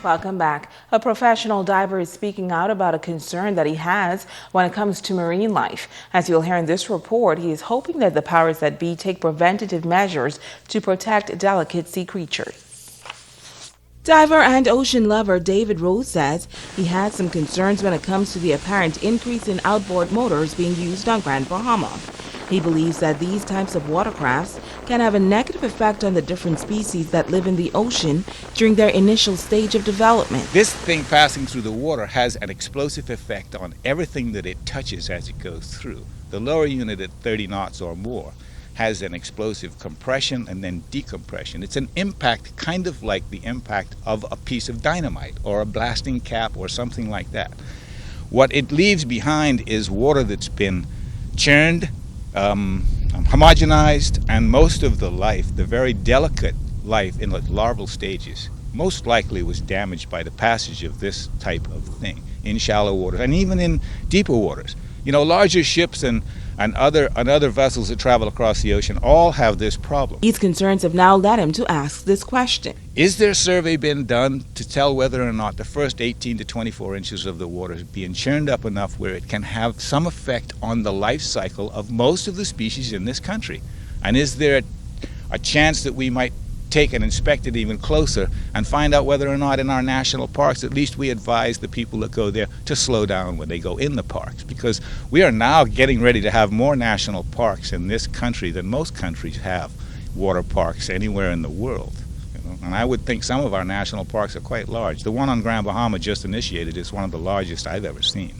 Welcome back. A professional diver is speaking out about a concern that he has when it comes to marine life. As you'll hear in this report, he is hoping that the powers that be take preventative measures to protect delicate sea creatures. Diver and ocean lover David Rose says he has some concerns when it comes to the apparent increase in outboard motors being used on Grand Bahama. He believes that these types of watercrafts can have a negative effect on the different species that live in the ocean during their initial stage of development. This thing passing through the water has an explosive effect on everything that it touches as it goes through. The lower unit at 30 knots or more has an explosive compression and then decompression. It's an impact kind of like the impact of a piece of dynamite or a blasting cap or something like that. What it leaves behind is water that's been churned, homogenized, and most of the life, the very delicate life in the larval stages, most likely was damaged by the passage of this type of thing in shallow waters and even in deeper waters. You know, larger ships and other vessels that travel across the ocean all have this problem. These concerns have now led him to ask this question. Is there a survey been done to tell whether or not the first 18 to 24 inches of the water is being churned up enough where it can have some effect on the life cycle of most of the species in this country? And is there a chance that we might take and inspect it even closer and find out whether or not in our national parks, at least we advise the people that go there to slow down when they go in the parks, because we are now getting ready to have more national parks in this country than most countries have water parks anywhere in the world. And I would think some of our national parks are quite large. The one on Grand Bahama just initiated is one of the largest I've ever seen.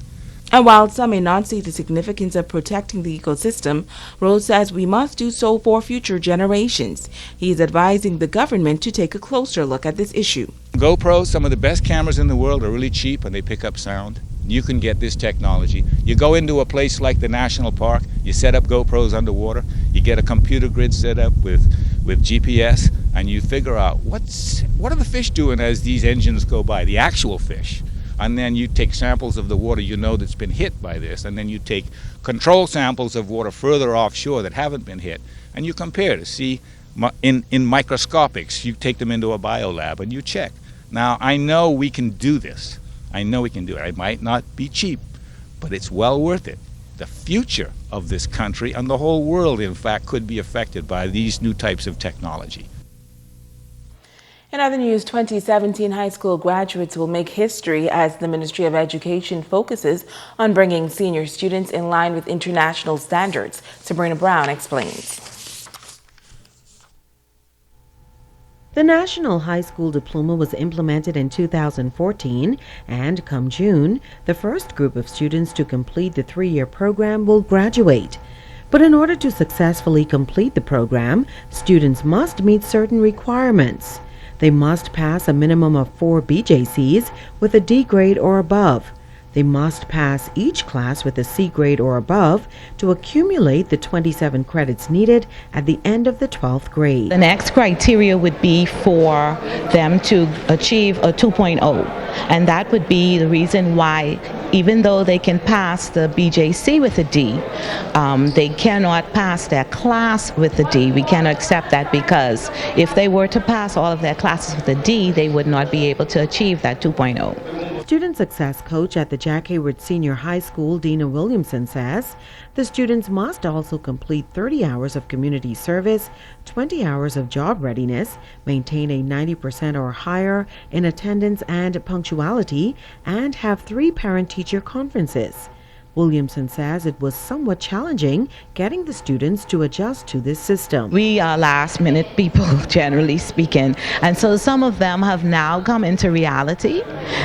And while some may not see the significance of protecting the ecosystem, Rose says we must do so for future generations. He is advising the government to take a closer look at this issue. GoPros, some of the best cameras in the world, are really cheap and they pick up sound. You can get this technology. You go into a place like the national park, you set up GoPros underwater, you get a computer grid set up with GPS, and you figure out what are the fish doing as these engines go by, the actual fish. And then you take samples of the water you know that's been hit by this, and then you take control samples of water further offshore that haven't been hit, and you compare to see in microscopics. You take them into a biolab and you check. Now, I know we can do this. I know we can do it. It might not be cheap, but it's well worth it. The future of this country and the whole world, in fact, could be affected by these new types of technology. In other news, 2017 high school graduates will make history as the Ministry of Education focuses on bringing senior students in line with international standards. Sabrina Brown explains. The National High School Diploma was implemented in 2014, and come June, the first group of students to complete the 3-year program will graduate. But in order to successfully complete the program, students must meet certain requirements. They must pass a minimum of 4 BJCs with a D grade or above. They must pass each class with a C grade or above to accumulate the 27 credits needed at the end of the 12th grade. The next criteria would be for them to achieve a 2.0, and that would be the reason why, even though they can pass the BJC with a D, they cannot pass their class with a D. We cannot accept that, because if they were to pass all of their classes with a D, they would not be able to achieve that 2.0. Student success coach at the Jack Hayward Senior High School, Dina Williamson, says the students must also complete 30 hours of community service, 20 hours of job readiness, maintain a 90% or higher in attendance and punctuality, and have 3 parent-teacher conferences. Williamson says it was somewhat challenging getting the students to adjust to this system. We are last-minute people, generally speaking, and so some of them have now come into reality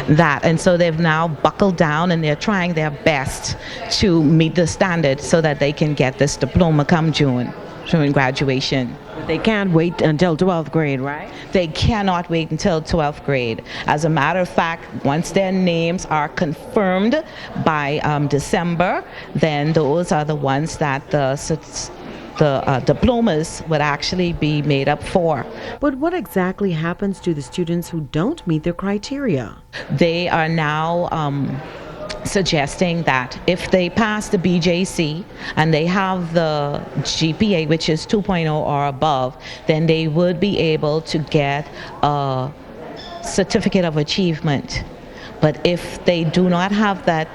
and so they've now buckled down and they're trying their best to meet the standard so that they can get this diploma come June during graduation. They can't wait until 12th grade, right? They cannot wait until 12th grade. As a matter of fact, once their names are confirmed by December, then those are the ones that the diplomas would actually be made up for. But what exactly happens to the students who don't meet the criteria? They are now suggesting that if they pass the BJC and they have the GPA, which is 2.0 or above, then they would be able to get a certificate of achievement. But if they do not have that,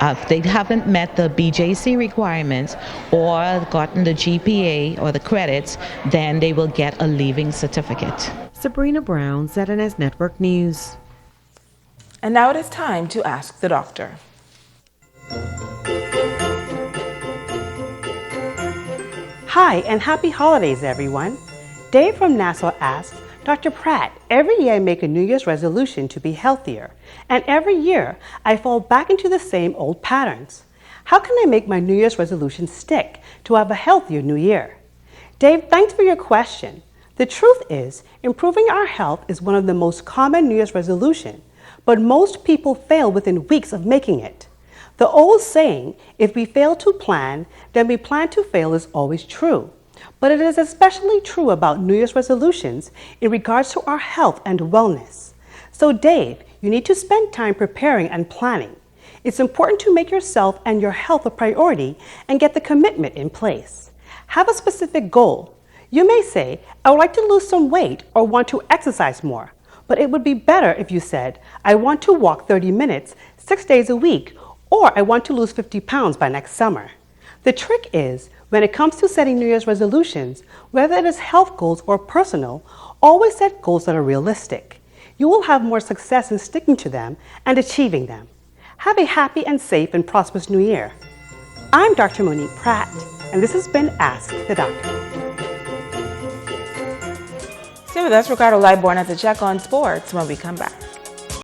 if they haven't met the BJC requirements or gotten the GPA or the credits, then they will get a leaving certificate. Sabrina Brown, ZNS Network News. And now it is time to ask the doctor. Hi, and happy holidays, everyone. Dave from Nassau asks, Dr. Pratt, every year I make a New Year's resolution to be healthier, and every year I fall back into the same old patterns. How can I make my New Year's resolution stick to have a healthier New Year? Dave, thanks for your question. The truth is, improving our health is one of the most common New Year's resolutions, but most people fail within weeks of making it. The old saying, if we fail to plan, then we plan to fail is always true. But it is especially true about New Year's resolutions in regards to our health and wellness. So Dave, you need to spend time preparing and planning. It's important to make yourself and your health a priority and get the commitment in place. Have a specific goal. You may say, I would like to lose some weight or want to exercise more. But it would be better if you said, I want to walk 30 minutes, 6 days a week, or I want to lose 50 pounds by next summer. The trick is, when it comes to setting New Year's resolutions, whether it is health goals or personal, always set goals that are realistic. You will have more success in sticking to them and achieving them. Have a happy and safe and prosperous New Year. I'm Dr. Monique Pratt, and this has been Ask the Doctor. Stay with us, Ricardo Lightborn, at the Check on Sports when we come back.